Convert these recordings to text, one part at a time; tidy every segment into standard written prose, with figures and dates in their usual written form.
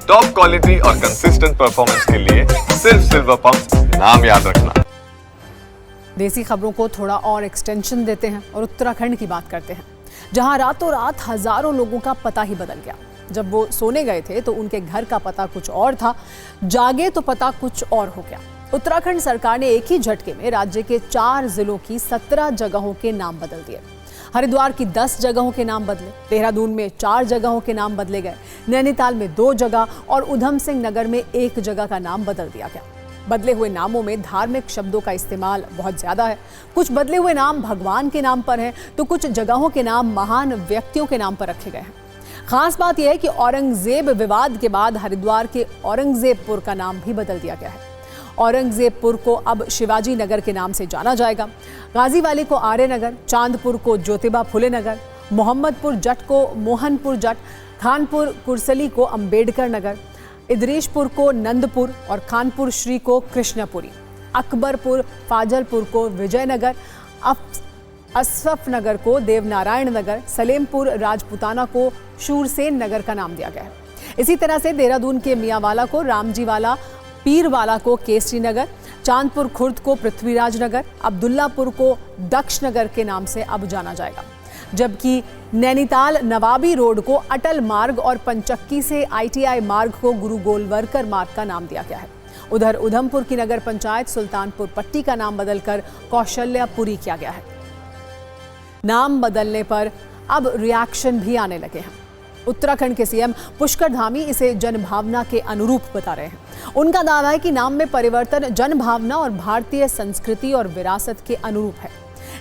Top quality और consistent performance के लिए सिर्फ सिल्वर पंप नाम याद रखना। देसी खबरों को थोड़ा और एक्सटेंशन देते हैं और उत्तराखंड की बात करते हैं, जहां रातों रात हजारों लोगों का पता ही बदल गया। जब वो सोने गए थे तो उनके घर का पता कुछ और था, जागे तो पता कुछ और हो गया। उत्तराखंड सरकार ने एक ही झटके में राज्य के 4 जिलों की 17 जगहों के नाम बदल दिए। हरिद्वार की 10 जगहों के नाम बदले, देहरादून में 4 जगहों के नाम बदले गए, नैनीताल में 2 जगह और उधम सिंह नगर में 1 जगह का नाम बदल दिया गया। बदले हुए नामों में धार्मिक शब्दों का इस्तेमाल बहुत ज्यादा है। कुछ बदले हुए नाम भगवान के नाम पर हैं, तो कुछ जगहों के नाम महान व्यक्तियों के नाम पर रखे गए हैं। खास बात यह है कि औरंगजेब विवाद के बाद हरिद्वार के औरंगजेबपुर का नाम भी बदल दिया गया है। औरंगजेबपुर को अब शिवाजी नगर के नाम से जाना जाएगा। गाजीवाली को आर्य नगर, चांदपुर को ज्योतिबा फुले नगर, मोहम्मदपुर जट को मोहनपुर जट, खानपुर कुरसली को अंबेडकर नगर, इदरीशपुर को नंदपुर और खानपुर श्री को कृष्णपुरी, अकबरपुर फाजलपुर को विजयनगर, असफ नगर को देवनारायण नगर, सलेमपुर राजपुताना को शूरसेन नगर का नाम दिया गया है। इसी तरह से देहरादून के मियांवाला को रामजीवाला, पीरवाला को केसरी नगर, चांदपुर खुर्द को पृथ्वीराज नगर, अब्दुल्लापुर को दक्ष नगर के नाम से अब जाना जाएगा। जबकि नैनीताल नवाबी रोड को अटल मार्ग और पंचक्की से ITI मार्ग को गुरु गोलवलकर मार्ग का नाम दिया गया है। उधर उधमपुर की नगर पंचायत सुल्तानपुर पट्टी का नाम बदलकर कौशल्यापुरी किया गया है। नाम बदलने पर अब रिएक्शन भी आने लगे हैं। उत्तराखंड के CM पुष्कर धामी इसे जनभावना के अनुरूप बता रहे हैं। उनका दावा है कि नाम में परिवर्तन जनभावना और भारतीय संस्कृति और विरासत के अनुरूप है।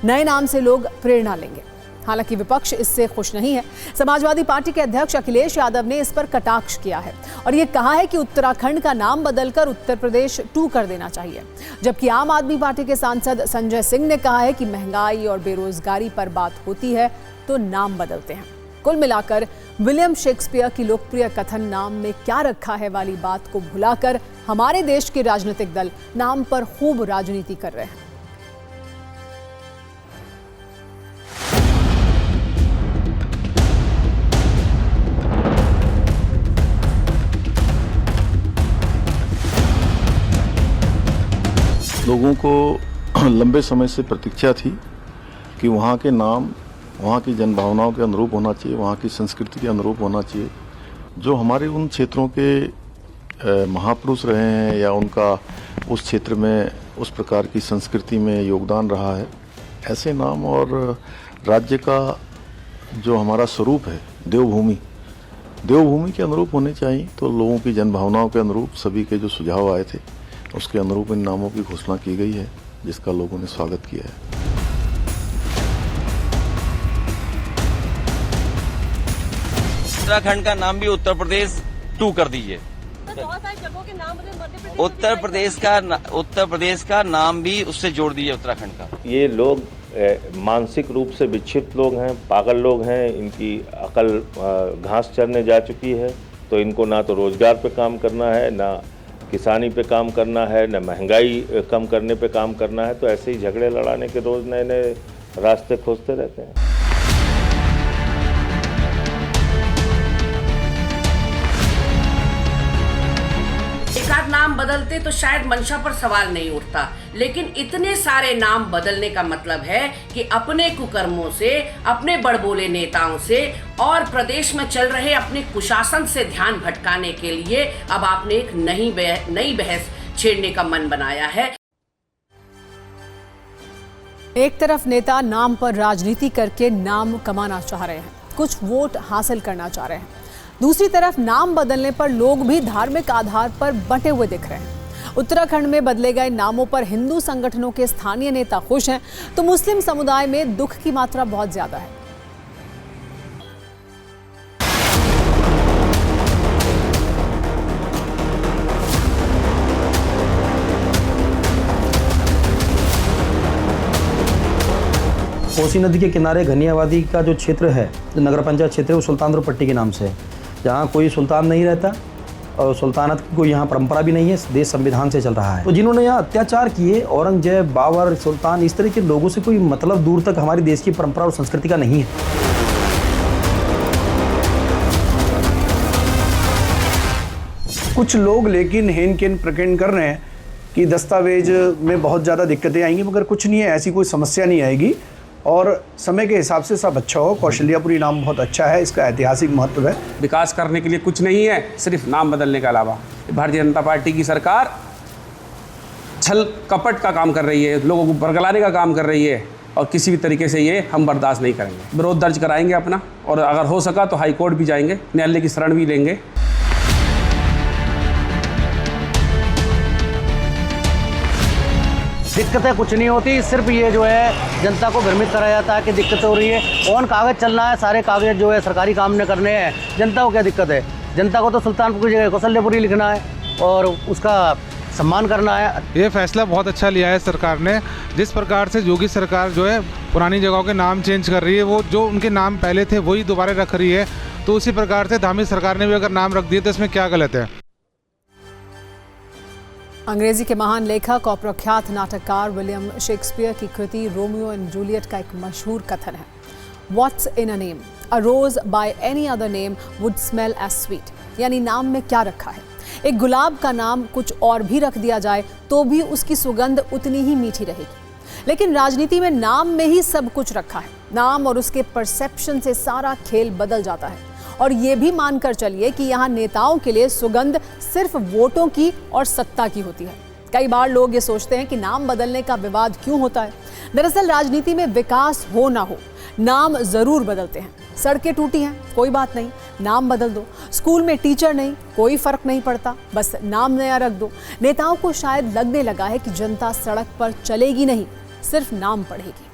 नए नाम से लोग प्रेरणा लेंगे। हालांकि विपक्ष इससे खुश नहीं है। समाजवादी पार्टी के अध्यक्ष अखिलेश यादव ने इस पर कटाक्ष किया है और ये कहा है कि उत्तराखंड का नाम बदलकर उत्तर प्रदेश 2 कर देना चाहिए। जबकि आम आदमी पार्टी के सांसद संजय सिंह ने कहा है कि महंगाई और बेरोजगारी पर बात होती है तो नाम बदलते हैं। कुल मिलाकर विलियम शेक्सपियर की लोकप्रिय कथन नाम में क्या रखा है वाली बात को भुलाकर हमारे देश के राजनीतिक दल नाम पर खूब राजनीति कर रहे हैं। लोगों को लंबे समय से प्रतीक्षा थी कि वहाँ के नाम वहाँ की जनभावनाओं के अनुरूप होना चाहिए, वहाँ की संस्कृति के अनुरूप होना चाहिए। जो हमारे उन क्षेत्रों के महापुरुष रहे हैं या उनका उस क्षेत्र में उस प्रकार की संस्कृति में योगदान रहा है, ऐसे नाम और राज्य का जो हमारा स्वरूप है देवभूमि के अनुरूप होने चाहिए। तो लोगों की जनभावनाओं के अनुरूप सभी के जो सुझाव आए थे उसके अनुरूप इन नामों की घोषणा की गई है, जिसका लोगों ने स्वागत किया है। उत्तराखंड का नाम भी उत्तर प्रदेश 2 कर दीजिए। उत्तर प्रदेश का नाम भी उससे जोड़ दीजिए उत्तराखंड का। ये लोग मानसिक रूप से विक्षिप्त लोग हैं, पागल लोग हैं। इनकी अकल घास चरने जा चुकी है। तो इनको ना तो रोजगार पे काम करना है, ना किसानी पे काम करना है, न महंगाई कम करने पे काम करना है। तो ऐसे ही झगड़े लड़ाने के रोज नए नए रास्ते खोजते रहते हैं। एकाध नाम बदलते तो शायद मंशा पर सवाल नहीं उठता, लेकिन इतने सारे नाम बदलने का मतलब है कि अपने कुकर्मों से, अपने बड़बोले नेताओं से और प्रदेश में चल रहे अपने कुशासन से ध्यान भटकाने के लिए अब आपने एक नई बहस छेड़ने का मन बनाया है। एक तरफ नेता नाम पर राजनीति करके नाम कमाना चाह रहे हैं, कुछ वोट हासिल करना चाह रहे हैं। दूसरी तरफ नाम बदलने पर लोग भी धार्मिक आधार पर बंटे हुए दिख रहे हैं। उत्तराखंड में बदले गए नामों पर हिंदू संगठनों के स्थानीय नेता खुश हैं, तो मुस्लिम समुदाय में दुख की मात्रा बहुत ज्यादा है। कोसी नदी के किनारे घनी आबादी का जो क्षेत्र है, जो नगर पंचायत क्षेत्र है, वो सुल्तानपुर पट्टी के नाम से है, जहाँ कोई सुल्तान नहीं रहता और सुल्तानत की कोई यहाँ परंपरा भी नहीं है, देश संविधान से चल रहा है। तो जिन्होंने यहाँ अत्याचार किए, औरंगजेब, बाबर, सुल्तान, इस तरह के लोगों से कोई मतलब दूर तक हमारे देश की परंपरा और संस्कृति का नहीं है। कुछ लोग लेकिन हेन केन प्रकरण कर रहे हैं कि दस्तावेज में बहुत ज़्यादा दिक्कतें आएंगी, मगर कुछ नहीं है, ऐसी कोई समस्या नहीं आएगी और समय के हिसाब से सब अच्छा हो। कौशल्यापुरी नाम बहुत अच्छा है, इसका ऐतिहासिक महत्व है। विकास करने के लिए कुछ नहीं है, सिर्फ नाम बदलने के अलावा। भारतीय जनता पार्टी की सरकार छल कपट का काम कर रही है, लोगों को बरगलाने का काम कर रही है और किसी भी तरीके से ये हम बर्दाश्त नहीं करेंगे। विरोध दर्ज कराएंगे अपना और अगर हो सका तो हाई कोर्ट भी जाएंगे, न्यायालय की शरण भी लेंगे। दिक्कतें कुछ नहीं होती, सिर्फ ये जो है जनता को भ्रमित कराया जाता है कि दिक्कतें हो रही है। ऑन कागज़ चलना है, सारे कागज़ जो है सरकारी काम में करने हैं। जनता को क्या दिक्कत है? जनता को तो सुल्तानपुर की जगह कौशल्यापुरी लिखना है और उसका सम्मान करना है। ये फैसला बहुत अच्छा लिया है सरकार ने। जिस प्रकार से योगी सरकार जो है पुरानी जगहों के नाम चेंज कर रही है, वो जो उनके नाम पहले थे वही दोबारा रख रही है, तो उसी प्रकार से धामी सरकार ने भी अगर नाम रख दिए तो इसमें क्या गलत है। अंग्रेजी के महान लेखक और प्रख्यात नाटककार विलियम शेक्सपियर की कृति रोमियो एंड जूलियट का एक मशहूर कथन है, what's in a name, a rose by any other name would smell as sweet. यानी नाम में क्या रखा है। एक गुलाब का नाम कुछ और भी रख दिया जाए तो भी उसकी सुगंध उतनी ही मीठी रहेगी। लेकिन राजनीति में नाम में ही सब कुछ रखा है। नाम और उसके परसेप्शन से सारा खेल बदल जाता है। और ये भी मानकर चलिए कि यहाँ नेताओं के लिए सुगंध सिर्फ वोटों की और सत्ता की होती है। कई बार लोग ये सोचते हैं कि नाम बदलने का विवाद क्यों होता है। दरअसल राजनीति में विकास हो ना हो, नाम जरूर बदलते हैं। सड़कें टूटी हैं, कोई बात नहीं, नाम बदल दो। स्कूल में टीचर नहीं, कोई फर्क नहीं पड़ता, बस नाम नया रख दो। नेताओं को शायद लगने लगा है कि जनता सड़क पर चलेगी नहीं, सिर्फ नाम पढ़ेगी।